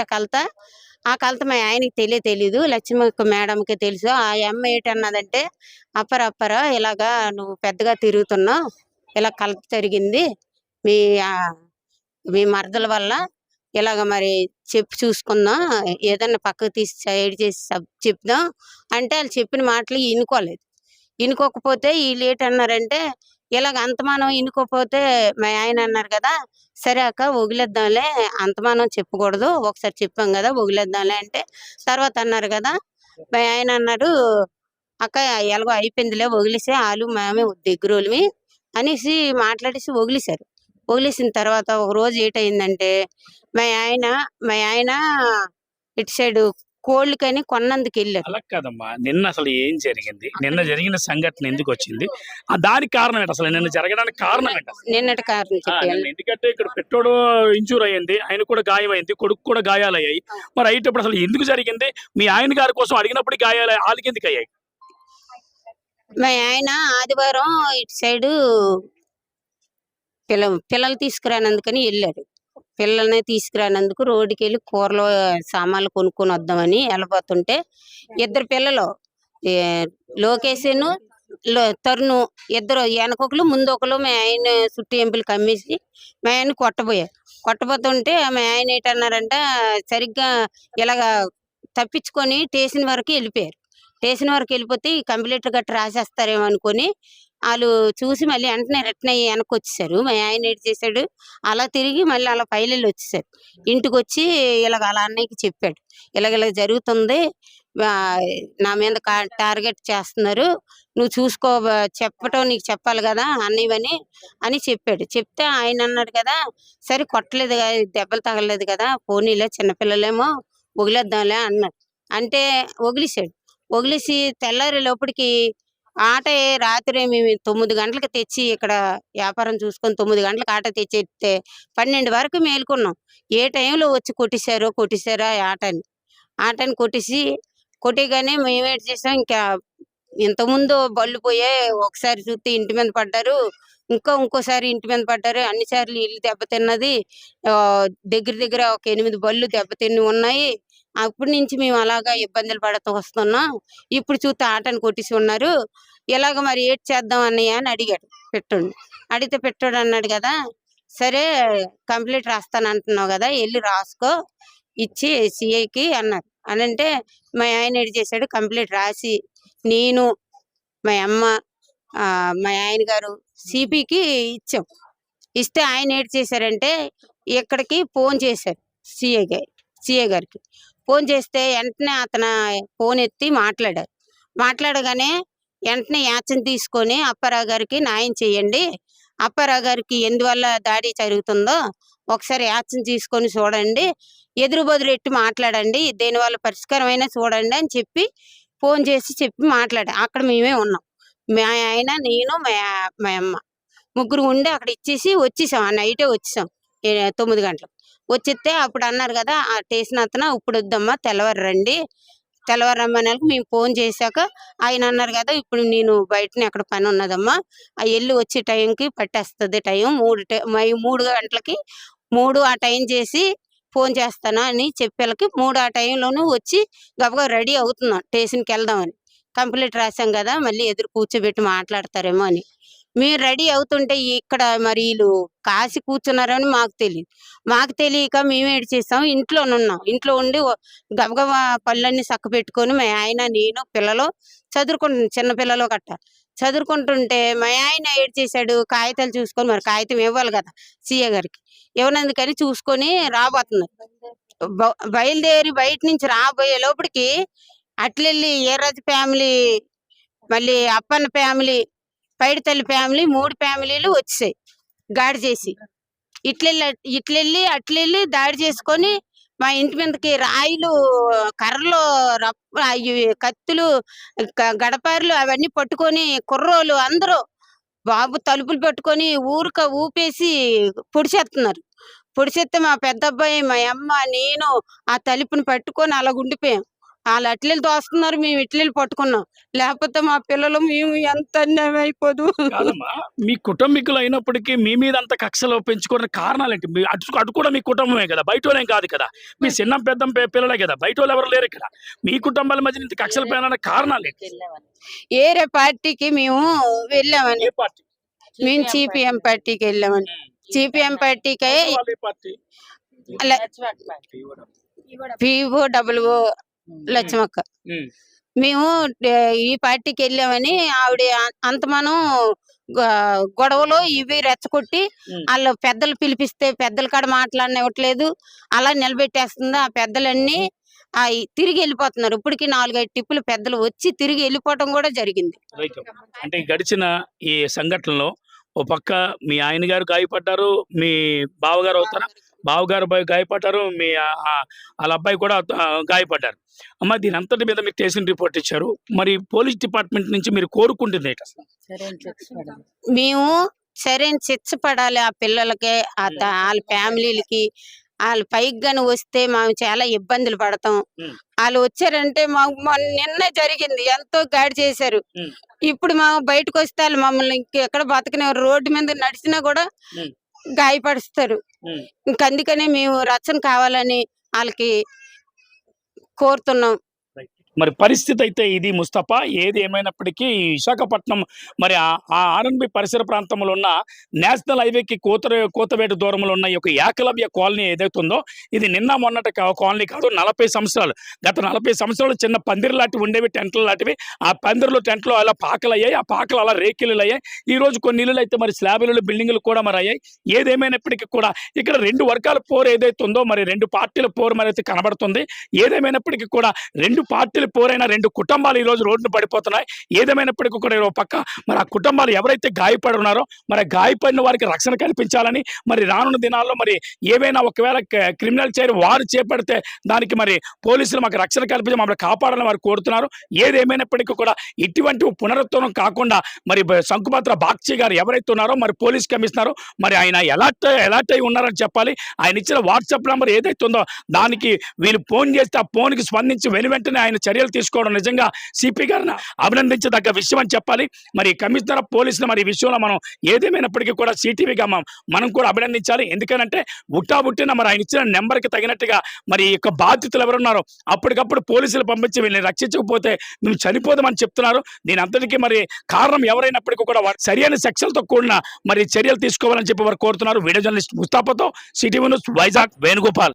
ఆ కలత మా ఆయనకి తెలీదు, లక్ష్మక్క మేడంకి తెలుసు. ఆ అమ్మ ఏంటన్నదంటే అప్పర ఇలాగా నువ్వు పెద్దగా తిరుగుతున్నావు, ఇలా కలత జరిగింది మీ మరదల వల్ల, ఇలాగ మరి చెప్పి చూసుకుందాం, ఏదన్నా పక్కకు తీసి సైడ్ చేసి చెప్దాం అంటే వాళ్ళు చెప్పిన మాటలు ఇనుకోకపోతే వీళ్ళు ఏంటన్నారంటే ఇలాగ అంతమానం ఇనుకోపోతే మా ఆయన అన్నారు కదా, సరే అక్క వదిలేద్దాంలే, అంతమానం చెప్పకూడదు, ఒకసారి చెప్పాం కదా వదిలేద్దాంలే అంటే తర్వాత అన్నారు కదా మా ఆయన అన్నాడు, అక్క ఎలాగో అయిపోయిందిలే వదిలేసే, వాళ్ళు మేమే దగ్గరోళ్ళమి అనేసి మాట్లాడేసి వదిలేసిన తర్వాత ఒక రోజు ఏంటయిందంటే మా ఆయన ఇటు సైడ్ కోళ్ళకని కొన్నందుకు వెళ్ళారు. అలా కాదమ్మా, నిన్న అసలు ఏం జరిగింది, నిన్న జరిగిన సంఘటన ఎందుకు వచ్చింది, దానికి కారణం ఏంటి, అసలు నిన్న జరగడానికి కారణం ఏంటి? నిన్నటి కారణం చెప్పాను. ఎందుకంటే ఇక్కడ పెట్రోడు ఇంజూర్ అయ్యింది, ఆయన కూడా గాయమైంది, కొడుకు కూడా గాయాలయ్యాయి. మరి అయ్యేటప్పుడు అసలు ఎందుకు జరిగింది? మీ ఆయన గారి కోసం అడిగినప్పుడు గాయాలు వాళ్ళకి ఎందుకు అయ్యాయి? మా ఆయన ఆదివారం ఇటు సైడు పిల్లలు తీసుకురానందుకని వెళ్ళాడు. పిల్లల్ని తీసుకురానందుకు రోడ్డుకి వెళ్ళి కూరలో సామాన్లు కొనుక్కొని వద్దామని వెళ్ళబోతుంటే ఇద్దరు పిల్లలు లోకేషను తరుణు ఇద్దరు వెనకొకరు ముందొకరు మా ఆయన చుట్టూ ఎంపులు కమ్మేసి మా ఆయన కొట్టబోతుంటే మా ఆయన ఏంటన్నారంట సరిగ్గా ఇలాగ తప్పించుకొని స్టేషన్ వరకు వెళ్ళిపోయారు. స్టేషన్ వరకు వెళ్ళిపోతే ఈ కంప్లీట్ గట్రా రాసేస్తారేమో అనుకొని వాళ్ళు చూసి మళ్ళీ వెంటనే రిటర్న్ అయ్యి వెనక్కి వచ్చేసారు. మా ఆయన ఏం చేశాడు, అలా తిరిగి మళ్ళీ అలా పైలెళ్ళి వచ్చేసారు. ఇంటికి వచ్చి ఇలాగ వాళ్ళ అన్నయ్యకి చెప్పాడు, ఇలాగ జరుగుతుంది, ఆ, నా మీద టార్గెట్ చేస్తున్నారు, నువ్వు చూసుకో, చెప్పటం నీకు చెప్పాలి కదా అన్నయ్యని అని చెప్పాడు. చెప్తే ఆయన అన్నాడు కదా, సరే కొట్టలేదు కదా, దెబ్బలు తగలలేదు కదా, పోనీలే చిన్నపిల్లలేమో వదిలేద్దాంలే అన్నాడు. అంటే వదిలేసాడు. వదిలేసి తెల్లారి లోపలికి ఆట రాత్రి మేము 9 గంటలకు తెచ్చి ఇక్కడ వ్యాపారం చూసుకొని 9 గంటలకు ఆట తెచ్చి 12 వరకు మేలుకున్నాం. ఏ టైంలో వచ్చి కొట్టేశారో ఆటని కొట్టేగానే మేమేం చేసాం, ఇంకా ఇంతకుముందు బళ్ళు పోయే, ఒకసారి చూస్తే ఇంటి మీద పడ్డారు, ఇంకోసారి ఇంటి మీద పడ్డారు, అన్నిసార్లు ఇల్లు దెబ్బతిన్నది, దగ్గర ఒక 8 బళ్ళు దెబ్బతిని ఉన్నాయి. అప్పటి నుంచి మేము అలాగా ఇబ్బందులు పడుతూ వస్తున్నాం. ఇప్పుడు చూస్తే ఆటని కొట్టేసి ఉన్నారు, ఇలాగ మరి ఏం చేద్దాం అన్నయ్య అని అడిగాడు పెట్టండి. అడిగితే పెట్టాడు అన్నాడు కదా, సరే కంప్లీట్ రాస్తాను అంటున్నావు కదా, వెళ్ళి రాసుకో ఇచ్చి సిఐకి అన్నారు. అని అంటే మా ఆయన ఏడు చేశాడు, కంప్లీట్ రాసి నేను మా అమ్మ మా ఆయన గారు సిపికి ఇచ్చాం. ఇస్తే ఆయన ఏడు చేశారంటే ఇక్కడికి ఫోన్ చేశారు, సిఐ గారికి ఫోన్ చేస్తే వెంటనే అతను ఫోన్ ఎత్తి మాట్లాడగానే వెంటనే యాక్షన్ తీసుకొని అప్పారావు గారికి న్యాయం చేయండి, అప్పారావు గారికి ఎందువల్ల దాడి జరుగుతుందో ఒకసారి యాక్షన్ తీసుకొని చూడండి, ఎదురు బదురు ఎట్టి మాట్లాడండి, దేనివల్ల పరిష్కారం అయినా చూడండి అని చెప్పి ఫోన్ చేసి మాట్లాడా. అక్కడ మేమే ఉన్నాం, మా ఆయన, నేను, మా అమ్మ ముగ్గురు ఉండి అక్కడ ఇచ్చేసి వచ్చేసాం. ఆ నైటే వచ్చేసాం 9 గంటలకు. వచ్చేస్తే అప్పుడు అన్నారు కదా ఆ స్టేషన్ అతను, ఇప్పుడు వద్దమ్మా తెల్లవారు రండి, తెల్లవారు రమ్మనేలకు మేము ఫోన్ చేశాక ఆయన అన్నారు కదా, ఇప్పుడు నేను బయటనే అక్కడ పని ఉన్నదమ్మా, ఆ వెళ్ళి వచ్చే టైంకి పట్టేస్తుంది టైం, 3 గంటలకి 3 ఆ టైం చేసి ఫోన్ చేస్తాను అని చెప్పేళ్ళకి 3 ఆ టైంలోనూ వచ్చి గబగబా రెడీ అవుతున్నాం స్టేషన్కి వెళ్దామని. కంప్లీట్ రాసాం కదా, మళ్ళీ ఎదురు కూర్చోబెట్టి మాట్లాడతారేమో అని మీరు రెడీ అవుతుంటే ఇక్కడ మరి వీళ్ళు కాసి కూర్చున్నారని మాకు తెలియక మేమేడు చేస్తాం, ఇంట్లోనున్నాం. ఇంట్లో ఉండి గబగబా పళ్ళన్నీ చక్క పెట్టుకొని మా ఆయన, నేను, పిల్లలు చదువుకుంటున్నాం, చిన్న పిల్లలు చదువుకుంటుంటే మా ఆయన ఏడు చేశాడు, కాగితాలు చూసుకొని, మరి కాగితం ఇవ్వాలి కదా సీఏ గారికి, ఇవ్వనందుకని చూసుకొని రాబోతున్నారు. బయలుదేరి బయట నుంచి రాబోయే లోపలికి అట్లెళ్ళి ఏరాజు ఫ్యామిలీ, మళ్ళీ అప్పన్న ఫ్యామిలీ, పైడితల్లి ఫ్యామిలీ, 3 ఫ్యామిలీలు వచ్చాయి గాడి చేసి. అట్లెళ్ళి దాడి చేసుకొని మా ఇంటి మీదకి రాయిలు, కర్రలు, కత్తులు, గడపారులు అవన్నీ పట్టుకొని కుర్రోళ్ళు అందరూ బాబు తలుపులు పెట్టుకొని ఊపేసి పొడిచేస్తే మా పెద్ద అబ్బాయి, మా అమ్మ, నేను ఆ తలుపుని పట్టుకొని అలా ఉండిపోయాం. వాళ్ళు అట్లెళ్ళి దోస్తున్నారు, మేము ఇట్లెళ్ళి పట్టుకున్నాం, లేకపోతే మా పిల్లలు మేము ఎంత అన్యాయం అయిపోదు. కాదమ్మా, మీ కుటుంబీకులు అయినప్పటికీ మీ మీద అంత కక్షలు పెంచుకోవడానికి కారణాలు ఏంటి? అటు కూడా మీ కుటుంబమే కదా, బయటోనేం కాదు కదా, మీ చిన్న పెద్ద పిల్లలే కదా, బయట వాళ్ళు ఎవరు లేరు ఇక్కడ. మీ కుటుంబాల మధ్య ఇంత కక్షలు పెరగడానికి కారణాలు ఏంటి? ఏరే పార్టీకి మేము వెళ్ళామని, మేము సిపిఎం పార్టీకి వెళ్ళామని. సిపిఎం పార్టీకి PO లక్ష్మక్క మేము ఈ పార్టీకి వెళ్ళామని ఆవిడ అంతమానం గొడవలు ఇవి రెచ్చగొట్టి వాళ్ళు పెద్దలు పిలిపిస్తే పెద్దల కాడ మాట్లాడనివ్వట్లేదు, అలా నిలబెట్టేస్తుంది. ఆ పెద్దలన్నీ తిరిగి వెళ్ళిపోతున్నారు. ఇప్పటికి 4-5 టిప్పులు పెద్దలు వచ్చి తిరిగి వెళ్ళిపోవటం కూడా జరిగింది. అంటే గడిచిన ఈ సంఘటనలో ఓ పక్క మీ ఆయన గారు గాయపడ్డారు, మీ బావగారు అవుతారా, బావగారు గాయపడ్డారు, మీ వాళ్ళ అబ్బాయి కూడా గాయపడ్డారు. అమ్మ, దీని అంతటి మీద మీరు స్టేషన్ రిపోర్ట్ ఇచ్చారు, మరి పోలీస్ డిపార్ట్మెంట్ నుంచి మీరు కోరుకుంటుంది ఏంటి అసలు? మేము సరైన శిక్ష పడాలి ఆ పిల్లలకి, వాళ్ళ ఫ్యామిలీలకి. వాళ్ళు పైకి గాని వస్తే మేము చాలా ఇబ్బందులు పడతాం. వాళ్ళు వచ్చారంటే మాకు నిన్న జరిగింది, ఎంతో గాడి చేశారు. ఇప్పుడు మేము బయటకు వస్తే వాళ్ళు మమ్మల్ని ఇంకెక్కడ బతకనివ్వరు, రోడ్డు మీద నడిచినా కూడా గాయపరుస్తారు. ఇంకందుకనే మేము రక్షణ కావాలని వాళ్ళకి కోరుతున్నాం. మరి పరిస్థితి అయితే ఇది ముస్తఫా. ఏది ఏమైనప్పటికీ ఈ విశాఖపట్నం మరి ఆ ఆర్ఎన్బి పరిసర ప్రాంతంలో ఉన్న నేషనల్ హైవేకి కోతవేటు దూరంలో ఉన్న ఈ యొక్క ఏకలవ్య కాలనీ ఏదైతే ఉందో ఇది నిన్న మొన్నటి కాలనీ కాదు. 40 సంవత్సరాలు, గత 40 సంవత్సరాలు చిన్న పందిరి లాంటివి ఉండేవి, టెంట్లు లాంటివి. ఆ పందిరిలో టెంట్లు అలా పాకలు అయ్యాయి, ఆ పాకలు అలా రేకిలు అయ్యాయి. ఈ రోజు కొన్ని ఇళ్ళు అయితే మరి స్లాబ్ ఇళ్ళు, బిల్డింగ్లు కూడా మరి అయ్యాయి. ఏదేమైనప్పటికీ కూడా ఇక్కడ 2 వర్గాల పోరు ఏదైతే ఉందో మరి 2 పార్టీల పోరు మరి అయితే కనబడుతుంది. ఏదేమైనప్పటికీ కూడా 2 పార్టీల పోరైన 2 కుటుంబాలు ఈ రోజు రోడ్డును పడిపోతున్నాయి. ఏదేమైనప్పటికీ కూడా ఒక పక్క మరి ఆ కుటుంబాలు ఎవరైతే గాయపడి ఉన్నారో మరి గాయపడిన వారికి రక్షణ కల్పించాలని, మరి రానున్న దినాల్లో మరి ఏవైనా ఒకవేళ క్రిమినల్ చర్య వారు చేపడితే దానికి మరి పోలీసులు మాకు రక్షణ కల్పించి మమ్మల్ని కాపాడాలని వారు కోరుతున్నారు. ఏదేమైనప్పటికీ కూడా ఇటువంటి పునరుద్ధరణ కాకుండా మరి శంకుపత్ర బాగ్చి గారు ఎవరైతే ఉన్నారో మరి పోలీస్ కమిషనర్ మరి ఆయన ఎలాట్ అయి ఉన్నారని చెప్పాలి. ఆయన ఇచ్చిన వాట్సాప్ నెంబర్ ఏదైతే ఉందో దానికి వీళ్ళు ఫోన్ చేస్తే ఆ ఫోన్కి స్పందించి వెంటనే ఆయన చర్యలు తీసుకోవడం నిజంగా సిపి గారిని అభినందించదగ్గ విషయం అని చెప్పాలి. మరి కమిషనర్ ఆఫ్ పోలీసులు మరి ఈ విషయంలో మనం ఏదేమైనప్పటికీ కూడా సిటీవీగా మనం కూడా అభినందించాలి. ఎందుకంటే బుట్టిన మరి ఆయన ఇచ్చిన నెంబర్కి తగినట్టుగా మరి ఈ యొక్క బాధితులు ఎవరున్నారో అప్పటికప్పుడు పోలీసులు పంపించి వీళ్ళని రక్షించకపోతే మేము చనిపోదామని చెప్తున్నారు. దీని అంతటికీ మరి కారణం ఎవరైనప్పటికీ కూడా సరైన శిక్షలతో కూడిన మరి చర్యలు తీసుకోవాలని చెప్పి వారు కోరుతున్నారు. వీడియో జర్నలిస్ట్ ముస్తాఫాతో సిటీ న్యూస్ వైజాగ్ వేణుగోపాల్.